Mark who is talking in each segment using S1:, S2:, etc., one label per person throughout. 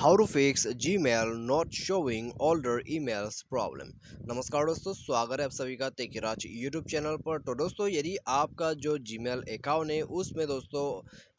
S1: How to fix Gmail not showing older emails problem. नमस्कार दोस्तों, स्वागत है आप सभी का टेकीराज यूट्यूब चैनल पर। तो दोस्तों, यदि आपका जो जीमेल अकाउंट है उसमें दोस्तों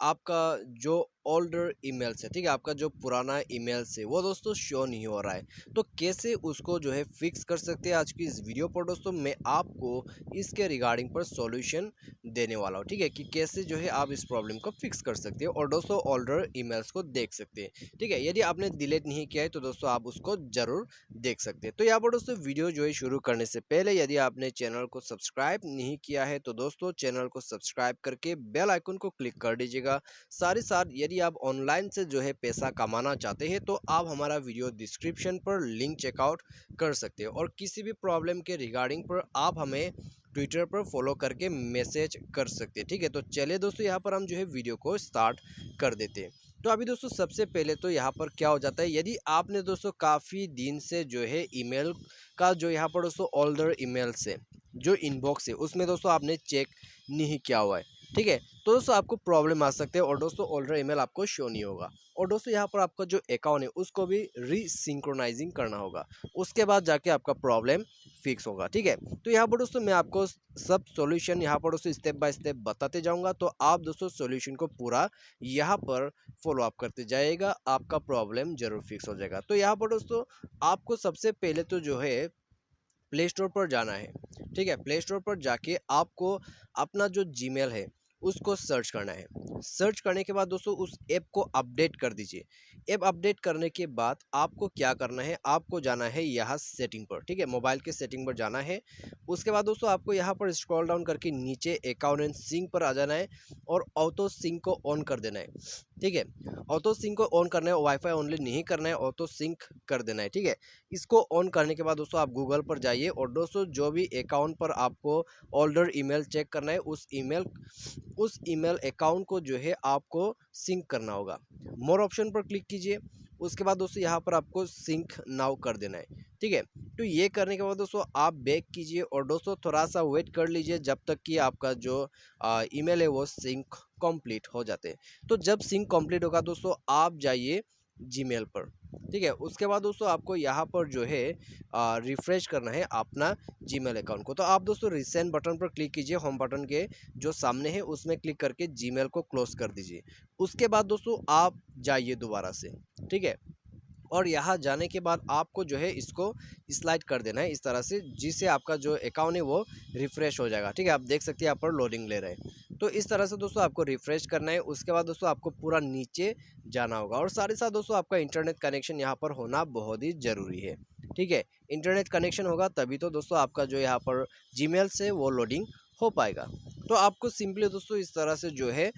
S1: आपका जो ओल्डर ईमेल्स है, ठीक है, आपका जो पुराना ईमेल्स है वो दोस्तों शो नहीं हो रहा है, तो कैसे उसको जो है फिक्स कर सकते हैं। आज की इस वीडियो पर दोस्तों मैं आपको इसके रिगार्डिंग पर सॉल्यूशन देने वाला हूँ, ठीक है, कि कैसे जो है आप इस प्रॉब्लम को फिक्स कर सकते हो और दोस्तों ओल्डर ईमेल्स को देख सकते हैं। ठीक है, यदि आपने डिलीट नहीं किया है तो दोस्तों आप उसको जरूर देख सकते हैं। तो यहाँ पर दोस्तों वीडियो जो है शुरू करने से पहले यदि आपने चैनल को सब्सक्राइब नहीं किया है तो दोस्तों चैनल को सब्सक्राइब करके बेल आइकन को क्लिक कर दीजिएगा। साथ ही साथ यदि आप ऑनलाइन से जो है पैसा कमाना चाहते हैं तो आप हमारा वीडियो डिस्क्रिप्शन पर लिंक चेकआउट कर सकते हो और किसी भी प्रॉब्लम के रिगार्डिंग पर आप हमें ट्विटर पर फॉलो करके मैसेज कर सकते हैं। ठीक है, तो चलिए दोस्तों यहाँ पर हम जो है वीडियो को स्टार्ट कर देते हैं। तो अभी दोस्तों सबसे पहले तो यहाँ पर क्या हो जाता है, यदि आपने दोस्तों काफ़ी दिन से जो है ईमेल का जो यहाँ पर दोस्तों ओल्डर ईमेल से जो इनबॉक्स है उसमें दोस्तों आपने चेक नहीं किया हुआ है, ठीक है, तो दोस्तों आपको प्रॉब्लम आ सकते हैं और दोस्तों ओल्डर ईमेल आपको शो नहीं होगा। और दोस्तों यहाँ पर आपका जो अकाउंट है उसको भी रीसिंक्रोनाइजिंग करना होगा, उसके बाद जाके आपका प्रॉब्लम फिक्स होगा। ठीक है, तो यहाँ पर दोस्तों मैं आपको सब सॉल्यूशन यहाँ पर दोस्तों स्टेप बाय स्टेप बताते जाऊँगा, तो आप दोस्तों सॉल्यूशन को पूरा यहाँ पर फॉलो अप करते जाइएगा, आपका प्रॉब्लम जरूर फिक्स हो जाएगा। तो यहाँ पर दोस्तों आपको सबसे पहले तो जो है प्ले स्टोर पर जाना है। ठीक है, प्ले स्टोर पर जाके आपको अपना जो जीमेल है उसको सर्च करना है। सर्च करने के बाद दोस्तों उस ऐप को अपडेट कर दीजिए। ऐप अपडेट करने के बाद आपको क्या करना है, आपको जाना है यहाँ सेटिंग पर। ठीक है, मोबाइल के सेटिंग पर जाना है। उसके बाद दोस्तों आपको यहाँ पर स्क्रॉल डाउन करके नीचे अकाउंट एंड सिंक पर आ जाना है और ऑटो सिंक को ऑन कर देना है। ठीक है, ऑटो सिंक को ऑन करना है, वाईफाई ओनली नहीं करना है, ऑटो सिंक कर देना है। ठीक है, इसको ऑन करने के बाद दोस्तों आप गूगल पर जाइए और दोस्तों जो भी अकाउंट पर आपको ओल्डर ईमेल चेक करना है उस ईमेल अकाउंट को जो है आपको सिंक करना होगा। मोर ऑप्शन पर क्लिक कीजिए। उसके बाद दोस्तों यहाँ पर आपको सिंक नाउ कर देना है। ठीक है, तो ये करने के बाद दोस्तों आप बैक कीजिए और दोस्तों थोड़ा सा वेट कर लीजिए जब तक कि आपका जो ईमेल है वो सिंक कंप्लीट हो जाते हैं। तो जब सिंक कंप्लीट होगा दोस्तों आप जाइए जीमेल पर। ठीक है, उसके बाद दोस्तों आपको यहाँ पर जो है रिफ्रेश करना है अपना जीमेल अकाउंट को। तो आप दोस्तों रिसेंट बटन पर क्लिक कीजिए, होम बटन के जो सामने है उसमें क्लिक करके जीमेल को क्लोज कर दीजिए। उसके बाद दोस्तों आप जाइए दोबारा से। ठीक है, और यहाँ जाने के बाद आपको जो है इसको स्लाइड कर देना है इस तरह से, जिससे आपका जो अकाउंट है वो रिफ्रेश हो जाएगा। ठीक है, आप देख सकते हैं यहाँ पर लोडिंग ले रहे हैं। तो इस तरह से दोस्तों आपको रिफ्रेश करना है। उसके बाद दोस्तों आपको पूरा नीचे जाना होगा और साथ ही साथ दोस्तों आपका इंटरनेट कनेक्शन यहाँ पर होना बहुत ही ज़रूरी है। ठीक है, इंटरनेट कनेक्शन होगा तभी तो दोस्तों आपका जो यहाँ पर जीमेल से वो लोडिंग हो पाएगा। तो आपको सिंपली दोस्तों इस तरह से जो है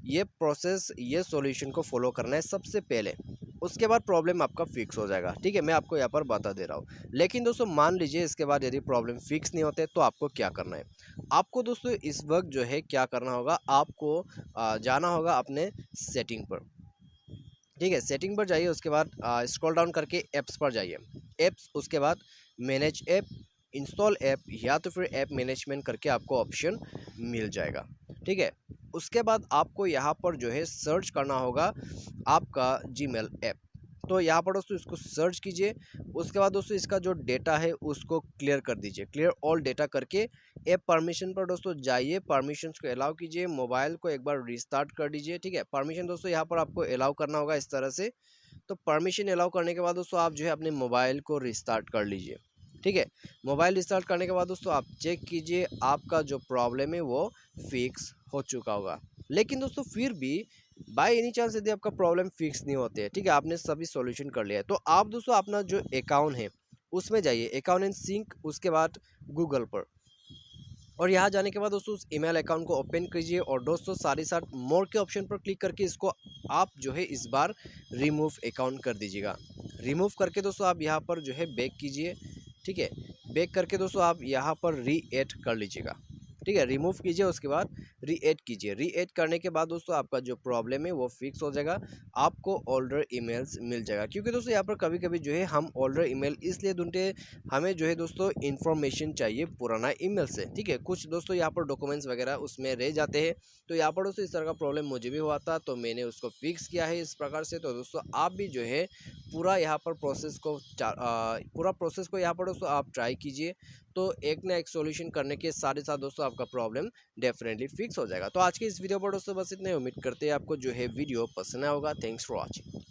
S1: ये प्रोसेस, ये सॉल्यूशन को फॉलो करना है सबसे पहले। उसके बाद प्रॉब्लम आपका फिक्स हो जाएगा। ठीक है, मैं आपको यहाँ पर बता दे रहा हूँ। लेकिन दोस्तों मान लीजिए इसके बाद यदि प्रॉब्लम फिक्स नहीं होते तो आपको क्या करना है। आपको दोस्तों इस वक्त जो है क्या करना होगा, आपको जाना होगा अपने सेटिंग पर। ठीक है, सेटिंग पर जाइए। उसके बाद स्क्रॉल डाउन करके ऐप्स पर जाइए। ऐप्स, उसके बाद मैनेज ऐप, इंस्टॉल ऐप या तो फिर ऐप मैनेजमेंट करके आपको ऑप्शन मिल जाएगा। ठीक है, उसके बाद आपको यहाँ पर जो है सर्च करना होगा आपका जीमेल ऐप। तो यहाँ पर दोस्तों इसको सर्च कीजिए। उसके बाद दोस्तों इसका जो डेटा है उसको क्लियर कर दीजिए, क्लियर ऑल डेटा करके ऐप परमिशन पर दोस्तों जाइए, परमिशंस को अलाउ कीजिए, मोबाइल को एक बार रिस्टार्ट कर दीजिए। ठीक है, परमिशन दोस्तों यहाँ पर आपको अलाउ करना होगा इस तरह से। तो परमिशन अलाउ करने के बाद दोस्तों आप जो है अपने मोबाइल को रिस्टार्ट कर लीजिए। ठीक है, मोबाइल रिस्टार्ट करने के बाद दोस्तों आप चेक कीजिए आपका जो प्रॉब्लम है वो फिक्स हो चुका होगा। लेकिन दोस्तों फिर भी बाय एनी चांस यदि आपका प्रॉब्लम फिक्स नहीं होते हैं, ठीक है, आपने सभी सॉल्यूशन कर लिया है, तो आप दोस्तों अपना जो अकाउंट है उसमें जाइए, अकाउंट एंड सिंक, उसके बाद गूगल पर, और यहाँ जाने के बाद दोस्तों उस ईमेल अकाउंट को ओपन कीजिए और दोस्तों साथ ही साथ मोर के ऑप्शन पर क्लिक करके इसको आप जो है इस बार रिमूव अकाउंट कर दीजिएगा। रिमूव करके दोस्तों आप यहाँ पर जो है बैक कीजिए। ठीक है, बैक करके दोस्तों आप यहाँ पर री ऐड कर लीजिएगा। ठीक है, रिमूव कीजिए, उसके बाद रीएड कीजिए। रीएड करने के बाद दोस्तों आपका जो प्रॉब्लम है वो फिक्स हो जाएगा, आपको ओल्डर ईमेल्स मिल जाएगा। क्योंकि दोस्तों यहाँ पर कभी-कभी जो है हम ओल्डर ईमेल इसलिए ढूँढते हैं, हमें जो है दोस्तों इन्फॉर्मेशन चाहिए पुराना ईमेल से, ठीक है। कुछ दोस्तों यहाँ पर डॉक्यूमेंट्स वगैरह उसमें रह जाते हैं, तो यहाँ पर दोस्तों इस तरह का प्रॉब्लम मुझे भी हुआ था, तो मैंने उसको फिक्स किया है इस प्रकार से। तो दोस्तों आप भी जो है पूरा यहाँ पर पूरा प्रोसेस को यहाँ पर दोस्तों आप ट्राई कीजिए, तो एक ना एक सॉल्यूशन करने के साथ ही साथ दोस्तों आपका प्रॉब्लम डेफिनेटली फिक्स हो जाएगा। तो आज की इस वीडियो पर दोस्तों बस इतने, उम्मीद करते हैं आपको जो है वीडियो पसंद आया होगा। Thanks for watching.